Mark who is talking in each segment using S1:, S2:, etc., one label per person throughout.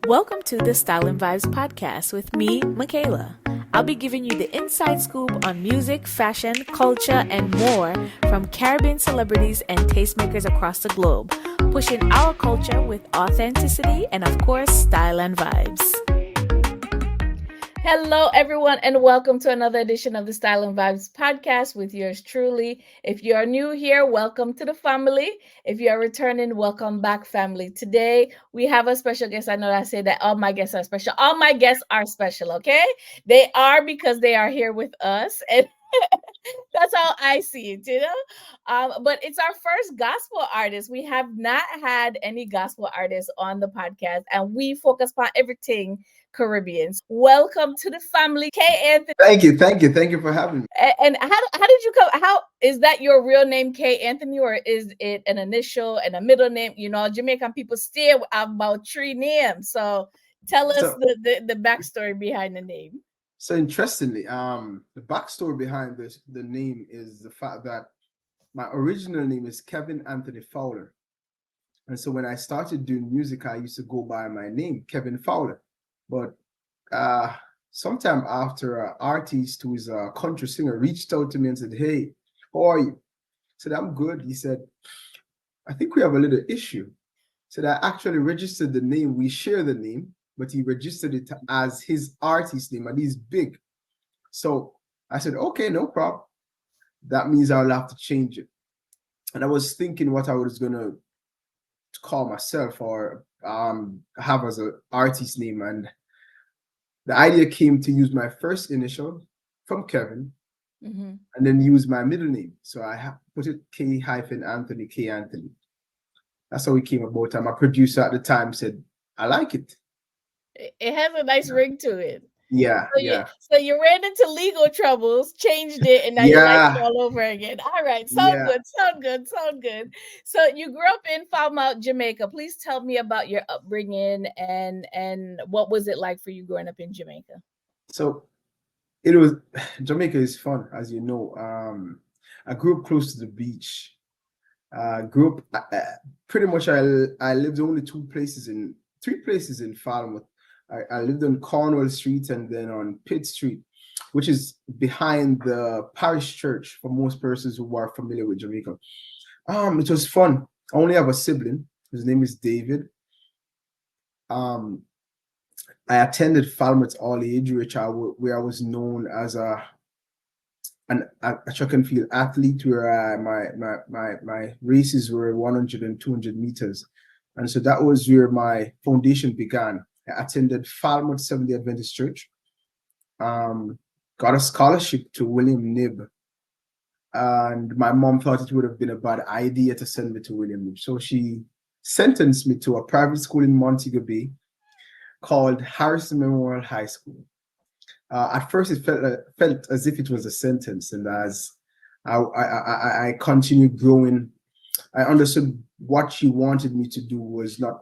S1: Welcome to the Style and Vibes podcast with me, Michaela. I'll be giving you the inside scoop on music, fashion, culture, and more from Caribbean celebrities and tastemakers across the globe, pushing our culture with authenticity and, of course, style and vibes. Hello, everyone, and welcome to another edition of the Style and Vibes podcast with yours truly. If you are new here, welcome to the family. If you are returning, welcome back, family. Today, we have a special guest. I know I say that all my guests are special. All my guests are special, okay? They are because they are here with us. And that's how I see it, But it's our first gospel artist. We have not had any gospel artists on the podcast, and we focus on everything Caribbean. Welcome to the family, K. Anthony.
S2: Thank you for having me.
S1: And how did you come? How is that your real name, K. Anthony, or is it an initial and a middle name? You know, Jamaican people still have about 3 names. So tell us the backstory behind the name.
S2: So interestingly, the backstory behind the name is the fact that my original name is Kevin Anthony Fowler. And so when I started doing music, I used to go by my name, Kevin Fowler. But sometime after an artist who is a country singer reached out to me and said, "Hey, how are you?" I said, "I'm good." He said, "I think we have a little issue." I said, "I actually registered the name. We share the name, but he registered it as his artist name, and he's big." So I said, "Okay, no problem. That means I'll have to change it." And I was thinking what I was gonna call myself or have as an artist name, and the idea came to use my first initial from Kevin, and then use my middle name. So I put it K-Anthony, K. Anthony. That's how it came about. And my producer at the time said, "I like it.
S1: It has a nice ring to it."
S2: Yeah,
S1: So you ran into legal troubles, changed it, and now you like it all over again. All right, sound good. So you grew up in Falmouth, Jamaica. Please tell me about your upbringing and what was it like for you growing up in Jamaica?
S2: So it was Jamaica is fun, as you know. I grew up close to the beach. Grew up pretty much. I lived only three places in Falmouth. I lived on Cornwall Street and then on Pitt Street, which is behind the parish church for most persons who are familiar with Jamaica. It was fun. I only have a sibling. His name is David. I attended Falmouth All Age, where I was known as a track and field athlete, where my races were 100 and 200 meters. And so that was where my foundation began. I attended Falmouth Seventh-day Adventist Church, got a scholarship to William Knibb, and my mom thought it would have been a bad idea to send me to William Knibb. So she sentenced me to a private school in Montego Bay called Harrison Memorial High School. At first, it felt as if it was a sentence, and as I continued growing, I understood what she wanted me to do was not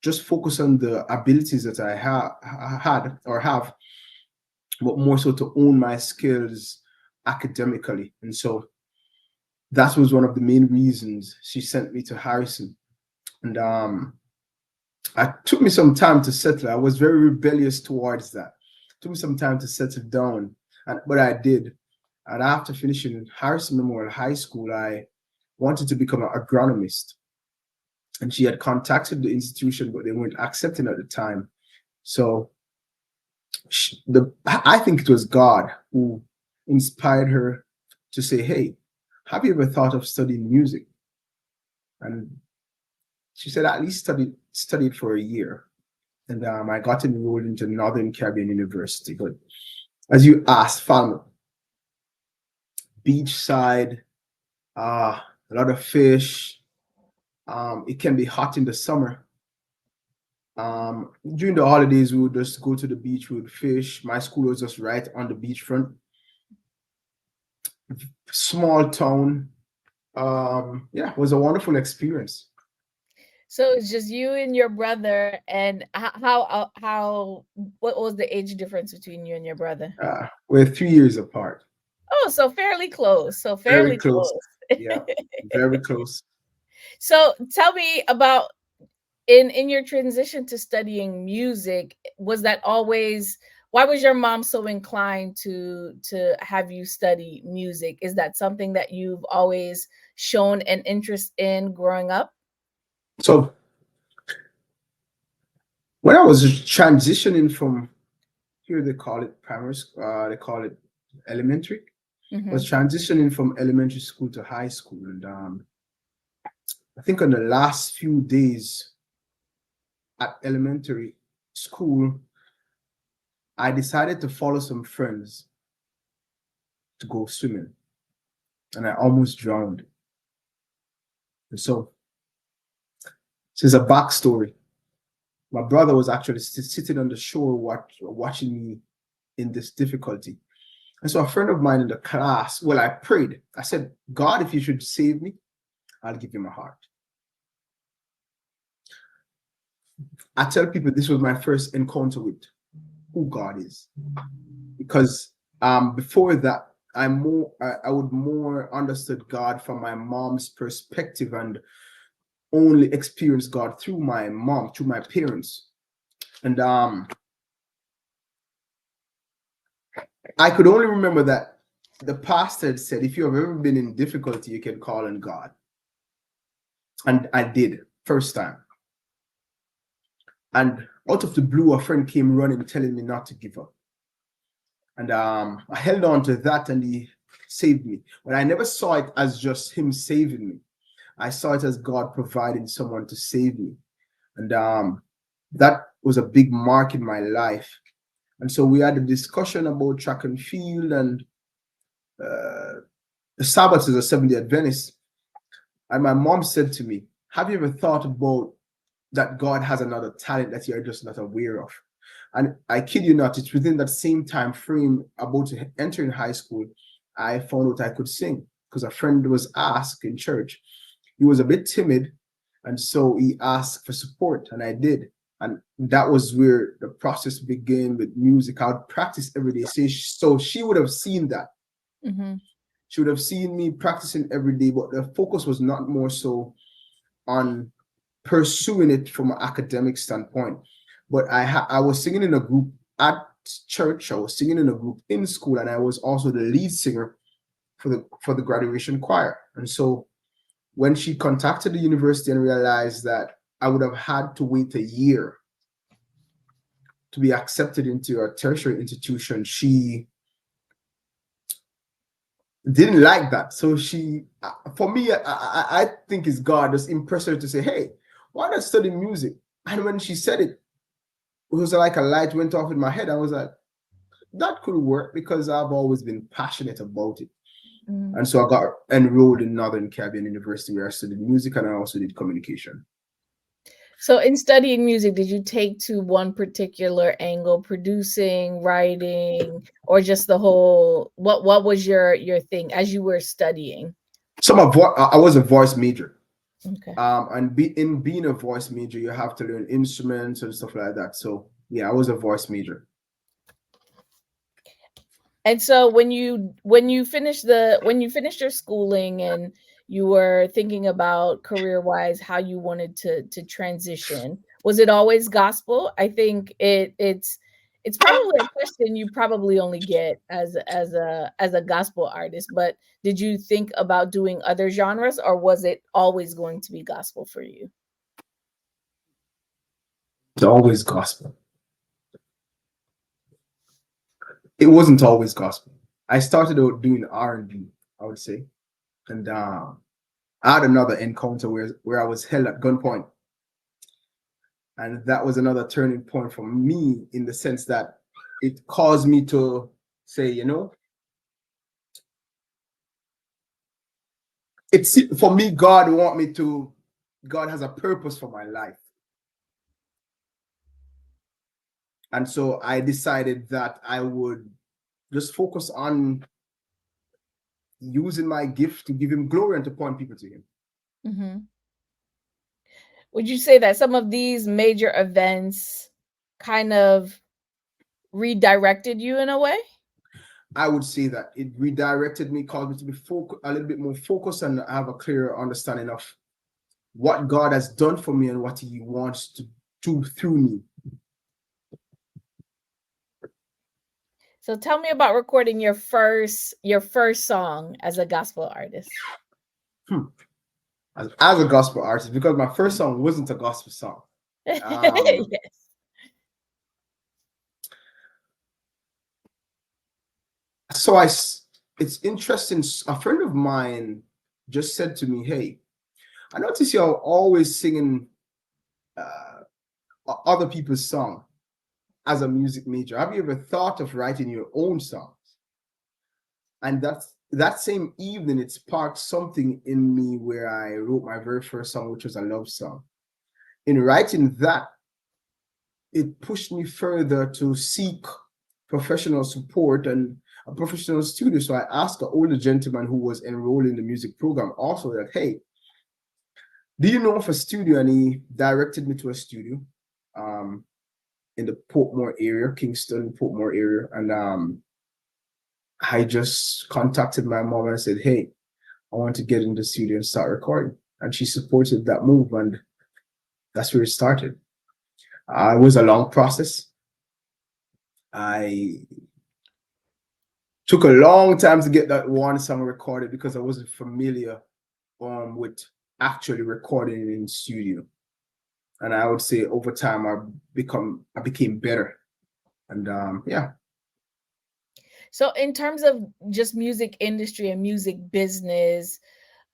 S2: just focus on the abilities that I had or have, but more so to own my skills academically. And so that was one of the main reasons she sent me to Harrison. And it took me some time to settle. I was very rebellious towards that. It took me some time to settle down, but I did. And after finishing Harrison Memorial High School, I wanted to become an agronomist. And she had contacted the institution, but they weren't accepting at the time. So I think it was God who inspired her to say, "Hey, have you ever thought of studying music?" And she said, "At least study it for a year." And I got enrolled into Northern Caribbean University. But as you asked, Falmouth, beachside, a lot of fish. It can be hot in the summer. During the holidays, we would just go to the beach, we would fish. My school was just right on the beachfront. Small town. It was a wonderful experience.
S1: So it's just you and your brother, and what was the age difference between you and your brother?
S2: We're 3 years apart.
S1: Oh, so fairly close.
S2: Very close. Yeah, very close.
S1: So tell me about in your transition to studying music, was that always, why was your mom so inclined to have you study music? Is that something that you've always shown an interest in growing up?
S2: So when I was transitioning from here, they call it primary school, they call it elementary. I
S1: Mm-hmm.
S2: was transitioning from elementary school to high school, and I think on the last few days at elementary school, I decided to follow some friends to go swimming, and I almost drowned. And so, this is a backstory. My brother was actually sitting on the shore watching me in this difficulty. And so, a friend of mine in the class, well, I prayed. I said, God, if you should save me, I'll give you my heart. I tell people this was my first encounter with who God is, because before that, I would more understood God from my mom's perspective and only experienced God through my mom, through my parents. And I could only remember that the pastor had said, if you have ever been in difficulty, you can call on God. And I did, first time. And out of the blue, a friend came running, telling me not to give up. And I held on to that, and he saved me. But I never saw it as just him saving me. I saw it as God providing someone to save me. And that was a big mark in my life. And so we had a discussion about track and field, and the Sabbath is a Seventh-day Adventist. And my mom said to me, have you ever thought about that God has another talent that you're just not aware of? And I kid you not, it's within that same time frame, about to enter in high school, I found out I could sing, because a friend was asked in church. He was a bit timid, and so he asked for support, and I did. And that was where the process began with music. I would practice every day. So she would have seen that.
S1: Mm-hmm.
S2: She would have seen me practicing every day, but the focus was not more so on pursuing it from an academic standpoint. But I was singing in a group at church. I was singing in a group in school, and I was also the lead singer for the graduation choir. And so when she contacted the university and realized that I would have had to wait a year to be accepted into a tertiary institution, she didn't like that. So she, for me, I think it's God just impressed her to say, hey, why not study music? And when she said it, it was like a light went off in my head. I was like, that could work, because I've always been passionate about it.
S1: Mm-hmm.
S2: And so I got enrolled in Northern Caribbean University, where I studied music, and I also did communication.
S1: So in studying music, did you take to one particular angle, producing, writing, or just the whole, what was your thing as you were studying?
S2: So I was a voice major.
S1: Okay.
S2: And in being a voice major, you have to learn instruments and stuff like that. So yeah, I was a voice major.
S1: And so when you finished your schooling and you were thinking about career wise how you wanted to transition, was it always gospel? I think it's probably a question you probably only get as a gospel artist, but did you think about doing other genres, or was it always going to be gospel for you?
S2: It's always gospel. It wasn't always gospel. I started out doing R&B, I would say, and I had another encounter where I was held at gunpoint, and that was another turning point for me, in the sense that it caused me to say, it's for me. God has a purpose for my life, and so I decided that I would just focus on using my gift to give him glory and to point people to him.
S1: Mm-hmm. Would you say that some of these major events kind of redirected you in a way?
S2: I would say that it redirected me, caused me to be a little bit more focused, and have a clearer understanding of what God has done for me and what He wants to do through me.
S1: So tell me about recording your first song as a gospel artist.
S2: As a gospel artist, because my first song wasn't a gospel song.
S1: Yes.
S2: So it's interesting. A friend of mine just said to me, "Hey, I notice you're always singing other people's song as a music major. Have you ever thought of writing your own songs?" And that same evening, it sparked something in me where I wrote my very first song, which was a love song. In writing that, it pushed me further to seek professional support and a professional studio. So I asked an older gentleman who was enrolled in the music program also that, "Hey, do you know of a studio?" And he directed me to a studio in the Portmore area, Kingston, Portmore area. And I just contacted my mom and said, "Hey, I want to get in the studio and start recording." And she supported that move, and that's where it started. It was a long process. I took a long time to get that one song recorded because I wasn't familiar with actually recording in studio. And I would say over time I became better. And yeah.
S1: So in terms of just music industry and music business,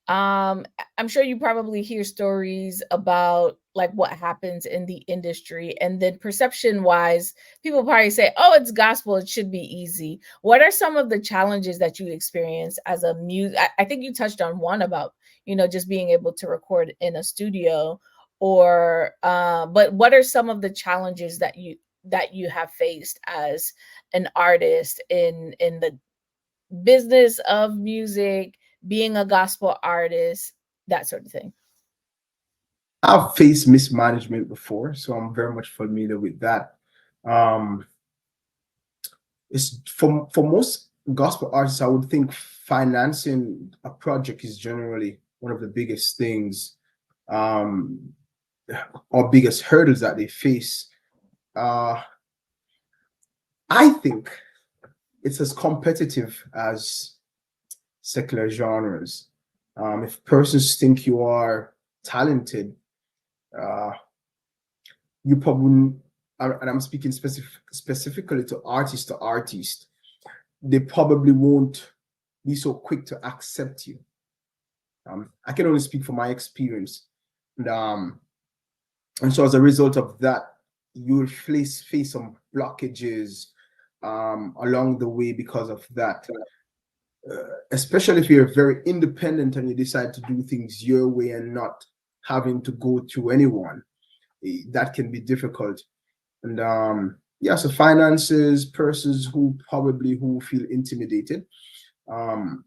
S1: I'm sure you probably hear stories about like what happens in the industry, and then perception wise, people probably say, "Oh, it's gospel, it should be easy." What are some of the challenges that you experience as a music? I think you touched on one about, just being able to record in a studio, or but what are some of the challenges that you have faced as an artist in the business of music, being a gospel artist, that sort of thing?
S2: I've faced mismanagement before, so I'm very much familiar with that. Um, it's for most gospel artists, I would think financing a project is generally one of the biggest things, um, or biggest hurdles that they face. Uh, I think it's as competitive as secular genres. If persons think you are talented, uh, you probably, and I'm speaking specifically to artist, they probably won't be so quick to accept you. I can only speak from my experience, and so as a result of that, you will face some blockages along the way because of that. Especially if you're very independent and you decide to do things your way and not having to go through anyone, that can be difficult. And yeah, so finances, persons who feel intimidated. Um,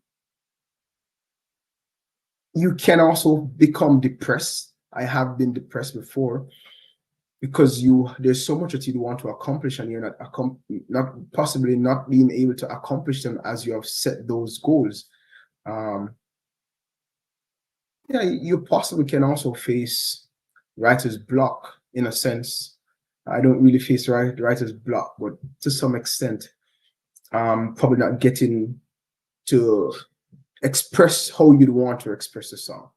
S2: you can also become depressed. I have been depressed before because there's so much that you want to accomplish and you're not possibly not being able to accomplish them as you have set those goals. Yeah, you possibly can also face writer's block in a sense. I don't really face writer's block, but to some extent, probably not getting to express how you'd want to express a song.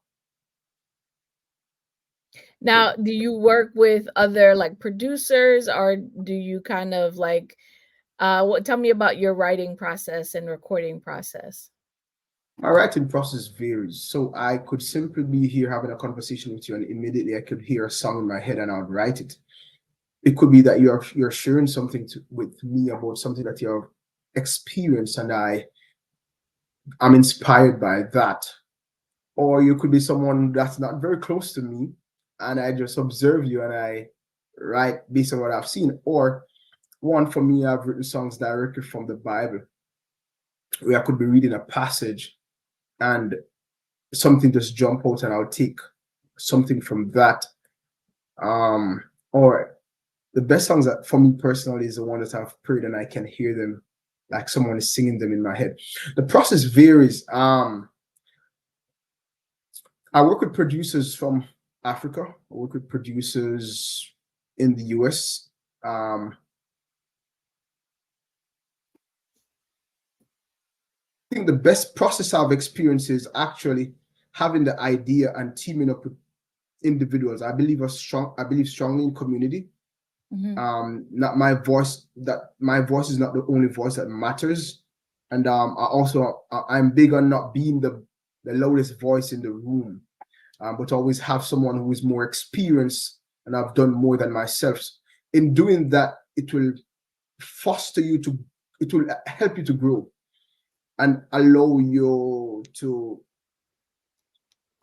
S1: Now, do you work with other like producers, or do you kind of like tell me about your writing process and recording process?
S2: My writing process varies. So I could simply be here having a conversation with you, and immediately I could hear a song in my head and I would write it. It could be that you're sharing something with me about something that you have experienced, and I'm inspired by that. Or you could be someone that's not very close to me, and I just observe you and I write based on what I've seen. Or one for me, I've written songs directly from the Bible, where I could be reading a passage and something just jump out and I'll take something from that. Or the best songs that for me personally is the one that I've prayed and I can hear them like someone is singing them in my head. The process varies. I work with producers from Africa. I work with producers in the US. I think the best process I've experienced is actually having the idea and teaming up with individuals. I believe strongly in community. Not my voice, that my voice is not the only voice that matters. And I'm big on not being the loudest voice in the room, but always have someone who is more experienced and I've done more than myself. In doing that, it will it will help you to grow and allow you to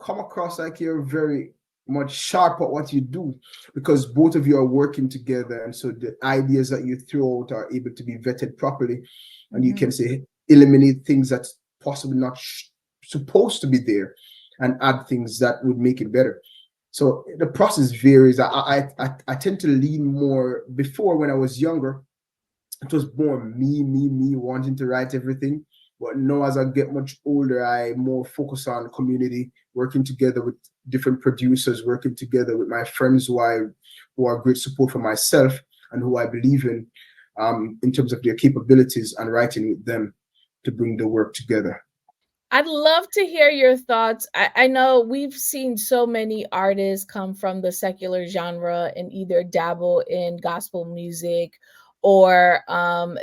S2: come across like you're very much sharp at what you do, because both of you are working together, and so the ideas that you throw out are able to be vetted properly, and you can say eliminate things that's possibly not supposed to be there and add things that would make it better. So the process varies. I tend to lean more. Before, when I was younger, it was more me wanting to write everything. But now, as I get much older, I more focus on community, working together with different producers, working together with my friends who are great support for myself and who I believe in terms of their capabilities, and writing with them to bring the work together.
S1: I'd love to hear your thoughts. I know we've seen so many artists come from the secular genre and either dabble in gospel music or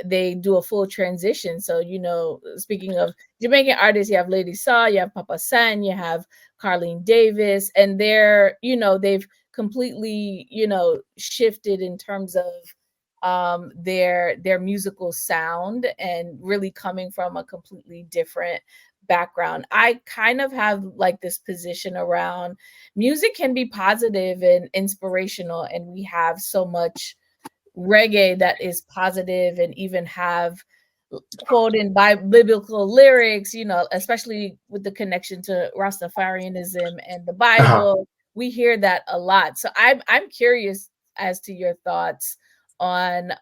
S1: they do a full transition. So, speaking of Jamaican artists, you have Lady Saw, you have Papa San, you have Carlene Davis, and they've completely, shifted in terms of their musical sound and really coming from a completely different background. I kind of have like this position around music can be positive and inspirational, and we have so much reggae that is positive and even have quoting biblical lyrics, especially with the connection to Rastafarianism and the Bible. We hear that a lot. So I'm curious as to your thoughts on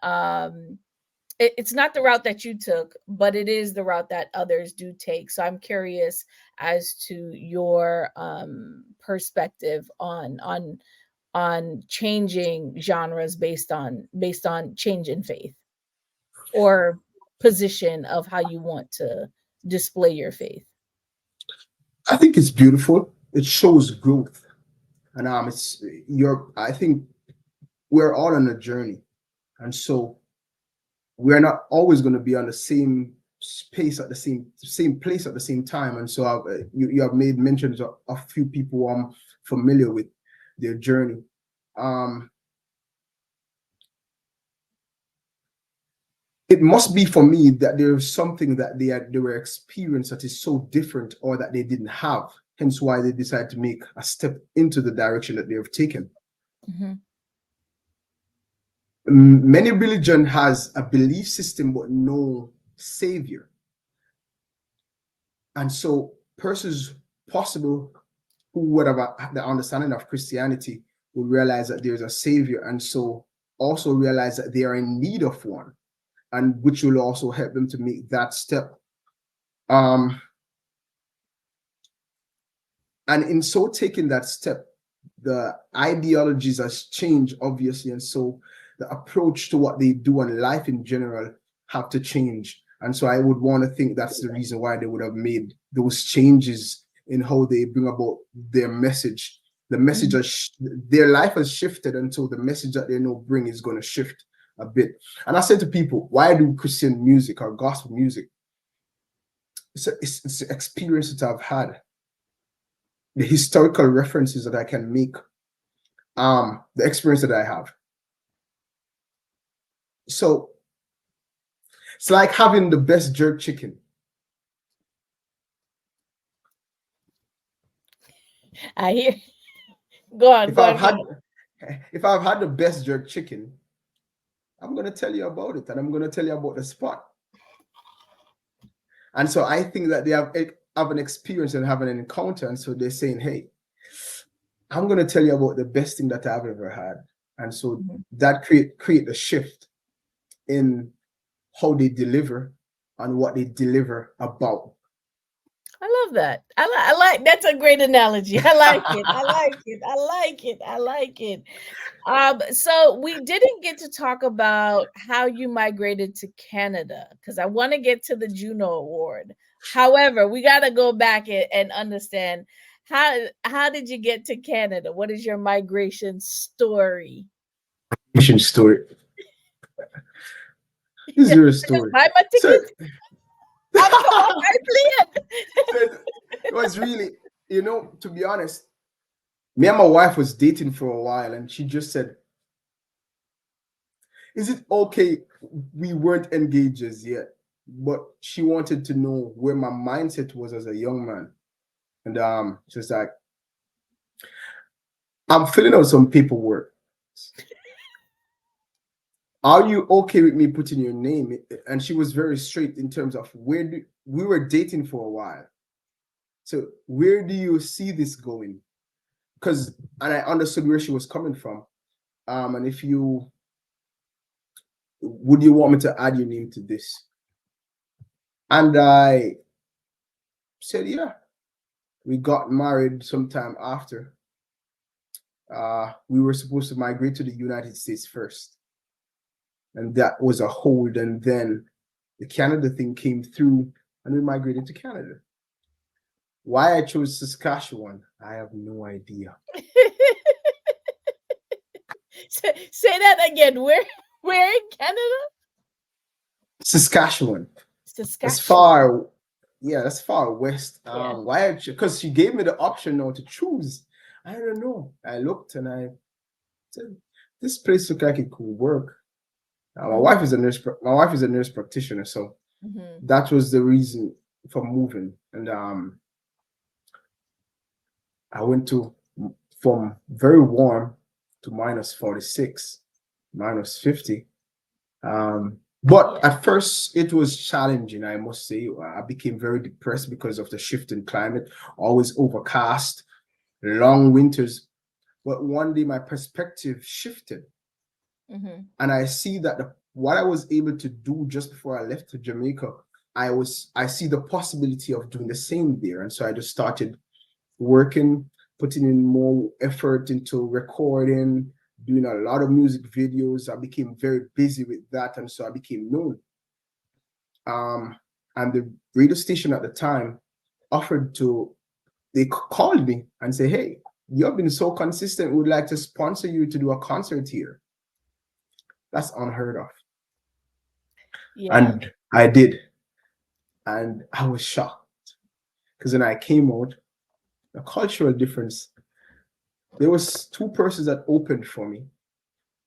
S1: it's not the route that you took, but it is the route that others do take. So I'm curious as to your perspective on changing genres based on change in faith or position of how you want to display your faith.
S2: I think it's beautiful. It shows growth, and I think we're all on a journey, and so we're not always going to be on the same space at the same place at the same time. And so you have made mentions of a few people I'm familiar with their journey. It must be for me that there's something that they were experienced that is so different, or that they didn't have, hence why they decided to make a step into the direction that they have taken. Many religion has a belief system but no savior, and so persons possible who would have the understanding of Christianity will realize that there's a savior, and so also realize that they are in need of one, and which will also help them to make that step. And in so taking that step, the ideologies has changed, obviously, and so the approach to what they do and life in general have to change. And so I would want to think that's the reason why they would have made those changes in how they bring about their message. The message their life has shifted, and so the message that they now bring is going to shift a bit. And I said to people, why do Christian music or gospel music? It's the experience that I've had, the historical references that I can make, the experience that I have. So it's like having the best jerk chicken.
S1: I hear. Go on, go on.
S2: If I've had the best jerk chicken, I'm going to tell you about it, and I'm going to tell you about the spot. And so I think that they have an experience and have an encounter, and so they're saying, hey, I'm going to tell you about the best thing that I've ever had. And so that create a shift in how they deliver and what they deliver about.
S1: I love that. I like that's a great analogy. I like it. I like it. I like it. I like it. So we didn't get to talk about how you migrated to Canada because I want to get to the Juno Award. However, we got to go back and understand how did you get to Canada? What is your migration story?
S2: Mission story. This is
S1: Yeah,
S2: your
S1: I just
S2: story.
S1: buy my
S2: So,
S1: ticket. I'm come on, I play
S2: so it was really, to be honest, me and my wife was dating for a while, and she just said, "Is it okay?" We weren't engaged as yet, but she wanted to know where my mindset was as a young man, and she's like, "I'm filling out some paperwork. Are you okay with me putting your name?" And she was very straight in terms of we were dating for a while. So where do you see this going? And I understood where she was coming from. And if you would you want me to add your name to this? And I said, yeah. We got married sometime after. We were supposed to migrate to the United States first. And that was a hold. And then the Canada thing came through and we migrated to Canada. Why I chose Saskatchewan, I have no idea.
S1: Say that again. Where in Canada?
S2: Saskatchewan. That's
S1: Saskatchewan.
S2: far, yeah, that's far west.
S1: Yeah.
S2: Why? Because she gave me the option now to choose. I don't know. I looked and I said, this place looked like it could work. My
S1: Mm-hmm.
S2: wife is a nurse. My wife is a nurse practitioner, so
S1: Mm-hmm.
S2: that was the reason for moving. And I went to from very warm to -46, -50. But
S1: Yeah.
S2: at first, it was challenging, I must say. I became very depressed because of the shift in climate, always overcast, long winters. But one day, my perspective shifted,
S1: Mm-hmm.
S2: and I see that what I was able to do just before I left to Jamaica, I see the possibility of doing the same there, and so I just started working, putting in more effort into recording, doing a lot of music videos. I became very busy with that, and so I became known. Um, and the radio station at the time offered to, they called me and say, "Hey, you've been so consistent. We'd like to sponsor you to do a concert here." That's unheard of.
S1: Yeah.
S2: And I did. And I was shocked because when I came out, the cultural difference, there was two persons that opened for me.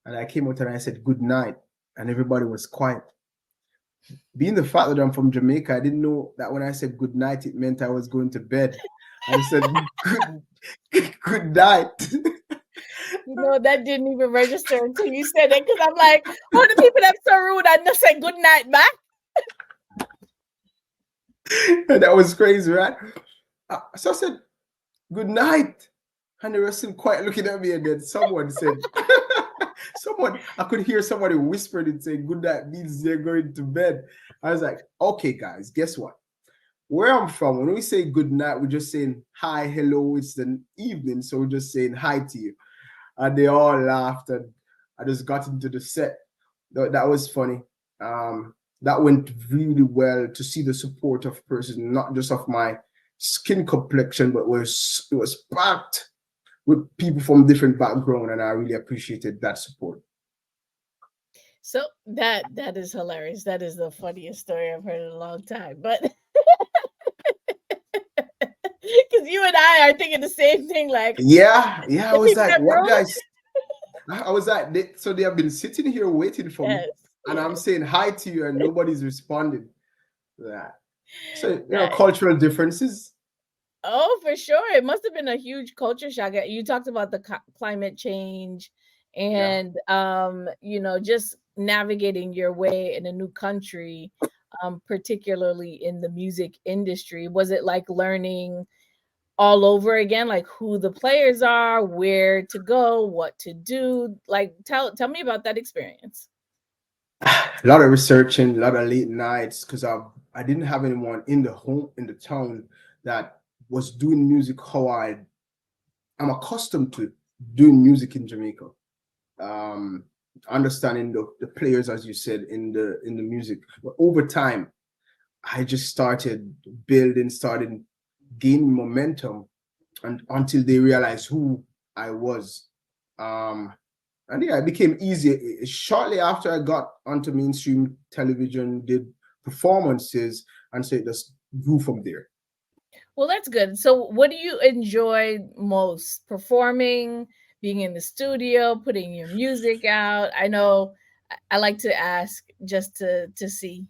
S2: And I came out and I said, "Good night." And everybody was quiet. Being the fact that I'm from Jamaica, I didn't know that when I said good night, it meant I was going to bed. I just said, good night.
S1: You know, that didn't even register until you said it because I'm like, oh, the people that's so rude. I just said good night back.
S2: And that was crazy, right? So I said, good night. And they were still quiet looking at me. And then someone said, I could hear somebody whispered and saying, good night means they're going to bed. I was like, okay, guys, guess what? Where I'm from, when we say good night, we're just saying hi, hello, it's the evening. So we're just saying hi to you. And they all laughed. And I just got into the set. That was funny. That went really well to see the support of person, not just of my skin complexion, but it was packed with people from different background, and I really appreciated that support.
S1: So that is hilarious. That is the funniest story I've heard in a long time. But because you and I are thinking the same thing, like
S2: Yeah, I
S1: the
S2: was
S1: people
S2: like,
S1: that
S2: what
S1: rude.
S2: guys? I was like, so they have been sitting here waiting for me,
S1: Yes,
S2: and I'm
S1: yes.
S2: saying hi to you, and nobody's responding. Yeah. So
S1: That
S2: cultural differences.
S1: Oh, for sure. It must have been a huge culture shock. You talked about the climate change
S2: Yeah.
S1: and just navigating your way in a new country, particularly in the music industry. Was it like learning all over again, like who the players are, where to go, what to do? Like tell me about that experience.
S2: A lot of researching, a lot of late nights because I didn't have anyone in the town that was doing music how I'm accustomed to doing music in Jamaica. Um, Understanding the players, as you said, in the music. But over time, I just started building, started gaining momentum, and until they realized who I was. Um, and yeah, it became easier. Shortly after I got onto mainstream television, did performances, and so it just grew from there.
S1: Well, that's good. So, what do you enjoy most? Performing, being in the studio, putting your music out? I know I like to ask just to see.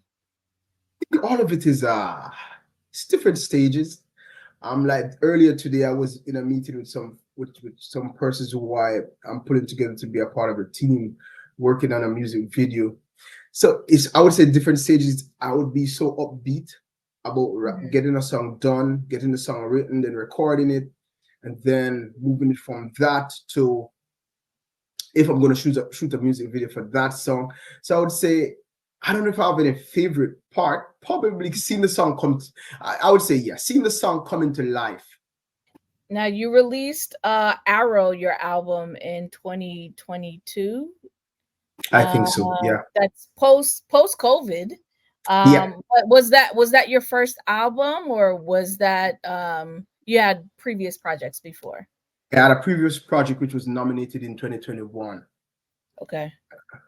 S2: All of it is it's different stages. Like earlier today, I was in a meeting with some persons who I'm putting together to be a part of a team working on a music video. So it's, I would say, different stages. I would be so upbeat about
S1: Mhm.
S2: getting a song done, getting the song written, then recording it, and then moving it from that to, if I'm going to shoot a music video for that song. So I would say, I don't know if I have any favorite part. Probably seeing the song come. I would say, yeah, seeing the song come into life.
S1: Now, you released Arrow, your album, in 2022.
S2: I think so. Yeah.
S1: That's post COVID.
S2: Yeah.
S1: But was that your first album, or was that you had previous projects before?
S2: I had a previous project which was nominated in 2021,
S1: Okay.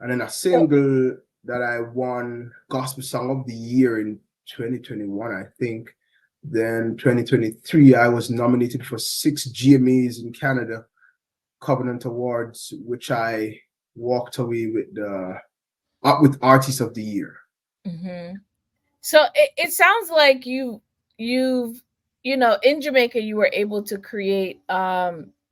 S2: and then a
S1: So,
S2: single that I won Gospel Song of the Year in 2021, I think. Then 2023, I was nominated for 6 GMAs in Canada, Covenant Awards, which I walked away with the with Artist of the Year.
S1: mhm. So it sounds like you've in Jamaica you were able to create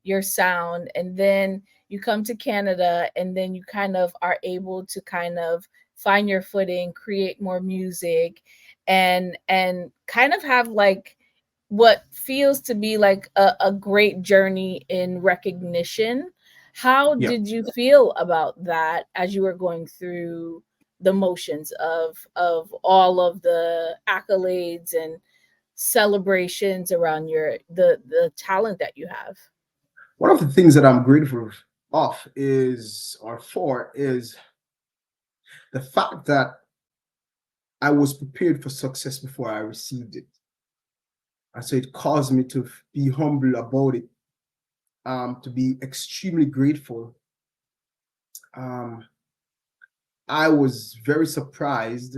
S1: your sound, and then you come to Canada, and then you kind of are able to kind of find your footing, create more music, and kind of have like what feels to be like a great journey in recognition. How
S2: Yeah.
S1: did you feel about that as you were going through the motions of all of the accolades and celebrations around the talent that you have?
S2: One of the things that I'm grateful of is, or for, is the fact that I was prepared for success before I received it. And so it caused me to be humble about it, to be extremely grateful. Um, I was very surprised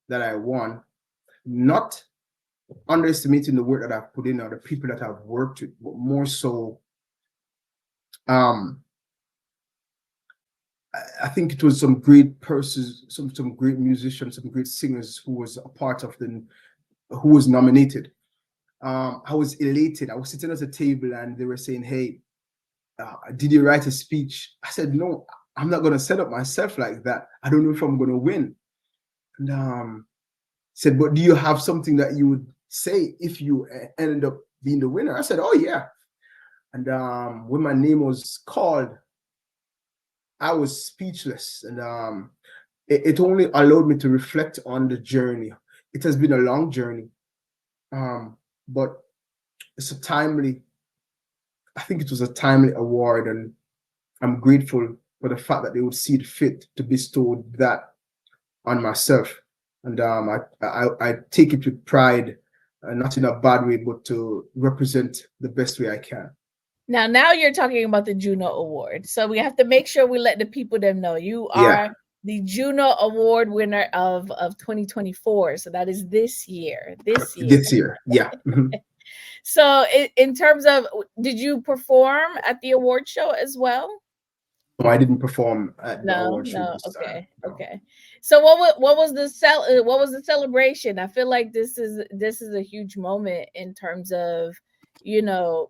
S2: that I won, not underestimating the work that I've put in or the people that I've worked with, but more so, um, I think it was some great persons, some great musicians, some great singers who was a part of who was nominated. I was elated. I was sitting at a table and they were saying, "Hey, did you write a speech?" I said, "No, I'm not going to set up myself like that. I don't know if I'm going to win." And said, "But do you have something that you would say if you ended up being the winner?" I said, "Oh yeah." And when my name was called, I was speechless, and it only allowed me to reflect on the journey. It has been a long journey, but it's a timely. I think it was a timely award, and I'm grateful for the fact that they would see it fit to bestow that on myself. And I take it with pride, not in a bad way, but to represent the best way I can.
S1: Now you're talking about the Juno Award. So we have to make sure we let the people them know you
S2: Yeah,
S1: are the Juno Award winner of 2024. So that is this year. This year.
S2: this year. Yeah. Mhm.
S1: So in terms of, did you perform at the award show as well?
S2: No, I didn't perform at the
S1: No,
S2: award show
S1: no.
S2: this time.
S1: Okay,
S2: No.
S1: okay. So what was the celebration? I feel like this is a huge moment in terms of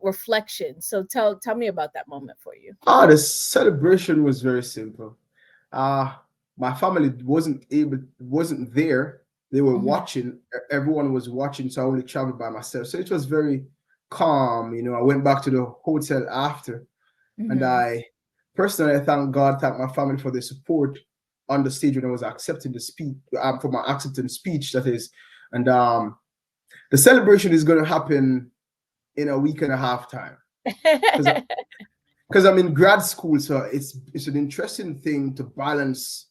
S1: reflection. So tell me about that moment for you.
S2: The celebration was very simple. Uh my family wasn't there. They were
S1: Mhm,
S2: watching. Everyone was watching, so I only traveled by myself. So it was very calm. I went back to the hotel after, and
S1: mhm.
S2: I personally, I thank God, thank my family for their support on the stage when I was accepting the speech, for my acceptance speech, that is. And The celebration is going to happen in a week and a half time because I'm in grad school, so it's an interesting thing to balance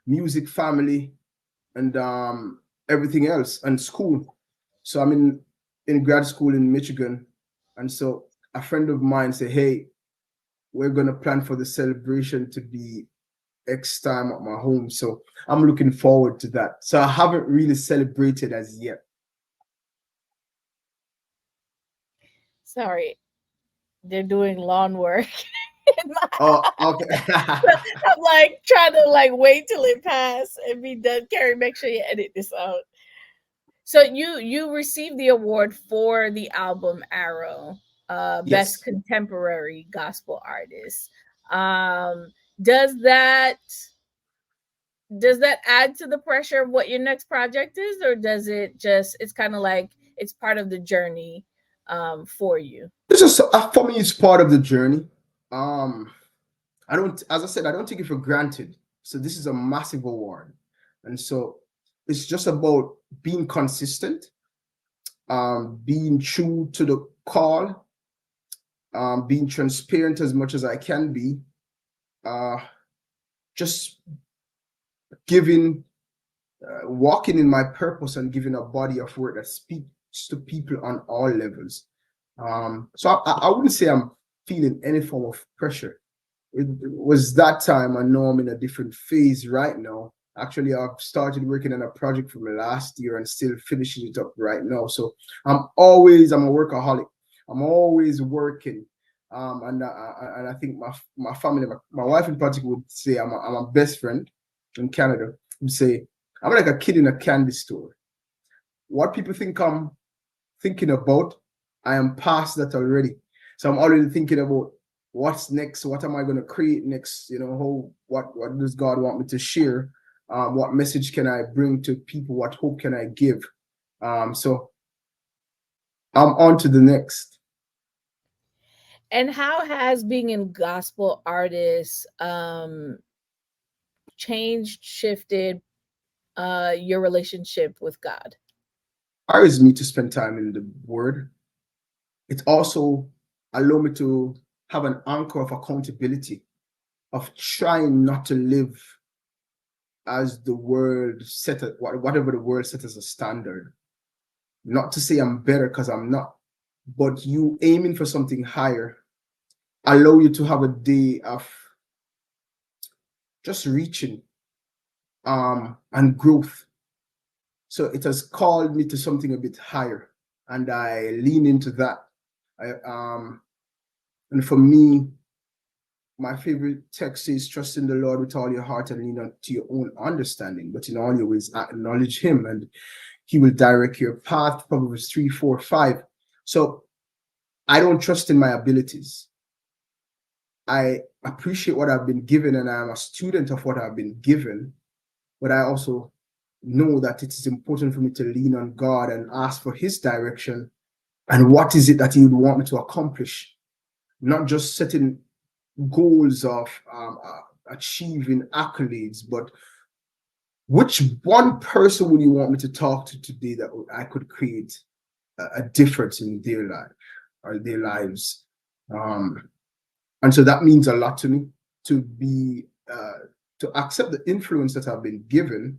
S2: music, family, and everything else, and school. So I'm in grad school in Michigan, and so a friend of mine said, "Hey, we're gonna plan for the celebration to be X time at my home." So I'm looking forward to that. So I haven't really celebrated as yet.
S1: Sorry, they're doing lawn work.
S2: Oh, okay.
S1: I'm like trying to like wait till it pass and be done. Carrie, make sure you edit this out. So you received the award for the album Arrow, best
S2: Yes.
S1: contemporary gospel artist. Um, does that does that add to the pressure of what your next project is, or does it just it's kind of like it's part of the journey for you?
S2: It's just for me, it's part of the journey. Um, I don't, as I said, I don't take it for granted. So this is a massive award, and so it's just about being consistent, being true to the call, being transparent as much as I can be, uh, just giving, walking in my purpose and giving a body of work that speaks to people on all levels. So I wouldn't say I'm feeling any form of pressure. It was that time. I know I'm in a different phase right now. Actually, I've started working on a project from last year and still finishing it up right now. So I'm a workaholic. I'm always working. And I think my family, my wife in particular would say I'm a best friend in Canada. Would say I'm like a kid in a candy store. What people think I'm thinking about, I am past that already. So I'm already thinking about what's next. What am I going to create next? You know, what does God want me to share? What message can I bring to people? What hope can I give? So I'm on to the next.
S1: And how has being in gospel artists changed, shifted your relationship with God?
S2: Inspires me to spend time in the Word. It also allow me to have an anchor of accountability, of trying not to live as the world set it, whatever the world set as a standard. Not to say I'm better because I'm not, but you aiming for something higher allow you to have a day of just reaching and growth. So it has called me to something a bit higher, and I lean into that. And for me, my favorite text is trust in the Lord with all your heart and lean not to your own understanding, but in all your ways acknowledge him and he will direct your path. Proverbs 3, 4, 5. So I don't trust in my abilities. I appreciate what I've been given and I'm a student of what I've been given, but I also know that it is important for me to lean on God and ask for his direction and what is it that he would want me to accomplish, not just setting goals of achieving accolades, but which one person would you want me to talk to today that I could create a difference in their life or their lives? And so that means a lot to me to be to accept the influence that I've been given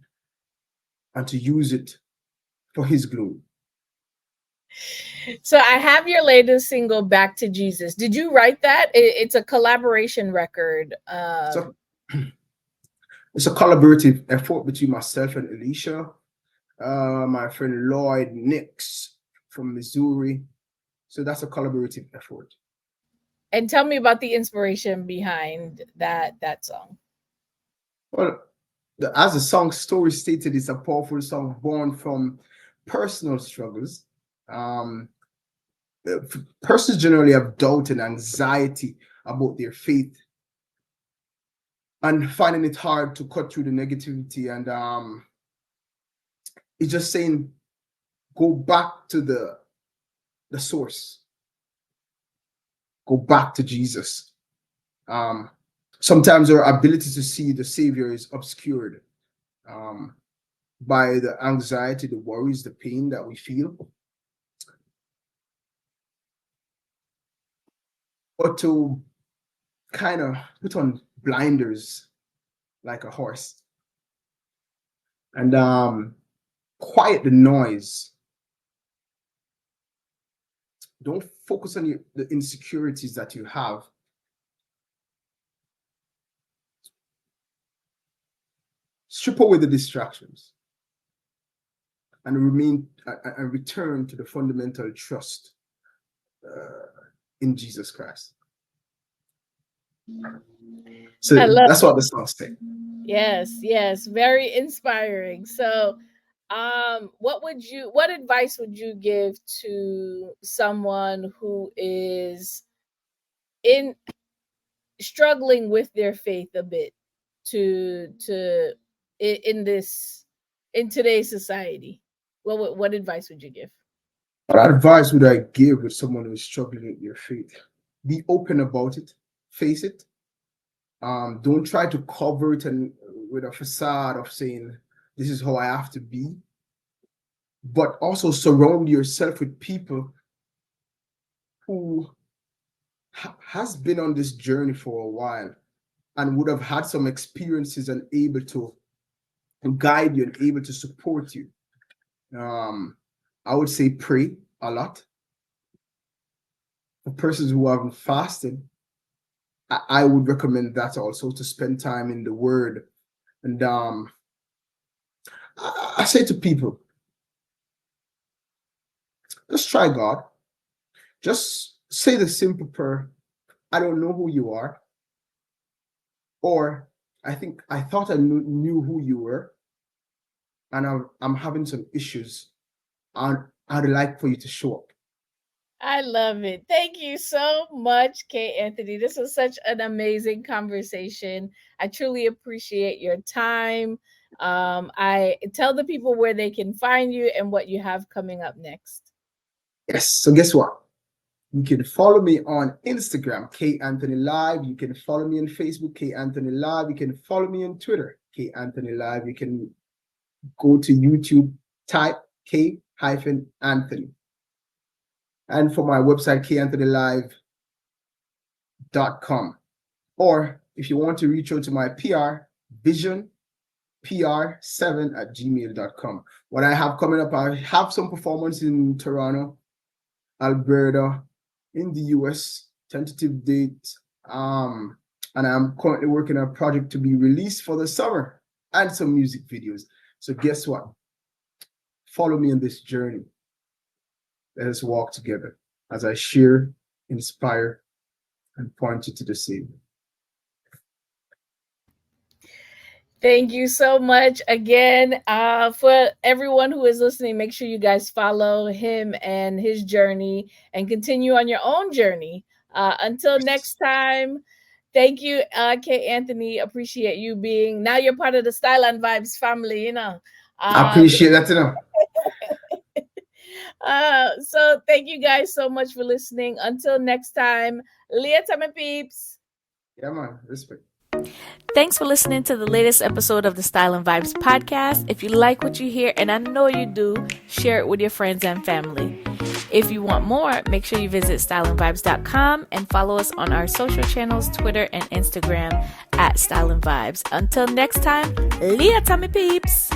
S2: and to use it for his glory.
S1: So I have your latest single, Back to Jesus. Did you write that? It's a collaboration record.
S2: So it's a collaborative effort between myself and Alicia, my friend Lloyd Nix from Missouri. So that's a collaborative effort.
S1: And tell me about the inspiration behind that song.
S2: Well, as the song story stated, it's a powerful song born from personal struggles. Um, Persons generally have doubt and anxiety about their faith and finding it hard to cut through the negativity. And it's just saying, go back to the source, go back to Jesus. Sometimes our ability to see the Savior is obscured. Um, by the anxiety, the worries, the pain that we feel, or to kind of put on blinders like a horse and quiet the noise. Don't focus on the insecurities that you have. Strip away the distractions and return to the fundamental trust in Jesus Christ. So that's what the song says.
S1: Yes, very inspiring. So, what advice would you give to someone who is struggling with their faith a bit in today's society? What advice would you give?
S2: What advice would I give with someone who's struggling with your faith? Be open about it, face it. Don't try to cover it and with a facade of saying this is how I have to be, but also surround yourself with people who has been on this journey for a while and would have had some experiences and able to guide you and able to support you. I would say pray a lot. For persons who haven't fasted, I would recommend that also, to spend time in the Word. And I say to people, just try God. Just say the simple prayer, I don't know who you are. Or I thought I knew who you were, and I'm having some issues. I'd like for you to show up.
S1: I love it. Thank you so much, K. Anthony. This was such an amazing conversation. I truly appreciate your time. I tell the people where they can find you and what you have coming up next.
S2: Yes. So guess what? You can follow me on Instagram, K Anthony Live. You can follow me on Facebook, K Anthony Live. You can follow me on Twitter, K Anthony Live. You can go to YouTube, type K-Anthony. And for my website, kanthonylive.com. Or if you want to reach out to my PR, vision pr7@gmail.com. What I have coming up, I have some performance in Toronto, Alberta, in the US, tentative date. And I'm currently working on a project to be released for the summer and some music videos. So guess what? Follow me on this journey. Let us walk together as I share, inspire, and point you to the Savior.
S1: Thank you so much again. For everyone who is listening, make sure you guys follow him and his journey and continue on your own journey. Until next time, thank you, K. Anthony. Appreciate you being, now you're part of the Style and Vibes family, you know.
S2: I appreciate that to know.
S1: So thank you guys so much for listening. Until next time, Leah Tama peeps.
S2: Yeah, man. Respect.
S1: Thanks for listening to the latest episode of the Style and Vibes podcast. If you like what you hear, and I know you do, share it with your friends and family. If you want more, make sure you visit styleandvibes.com and follow us on our social channels, Twitter and Instagram @Style and Vibes. Until next time, Leah Tommy peeps.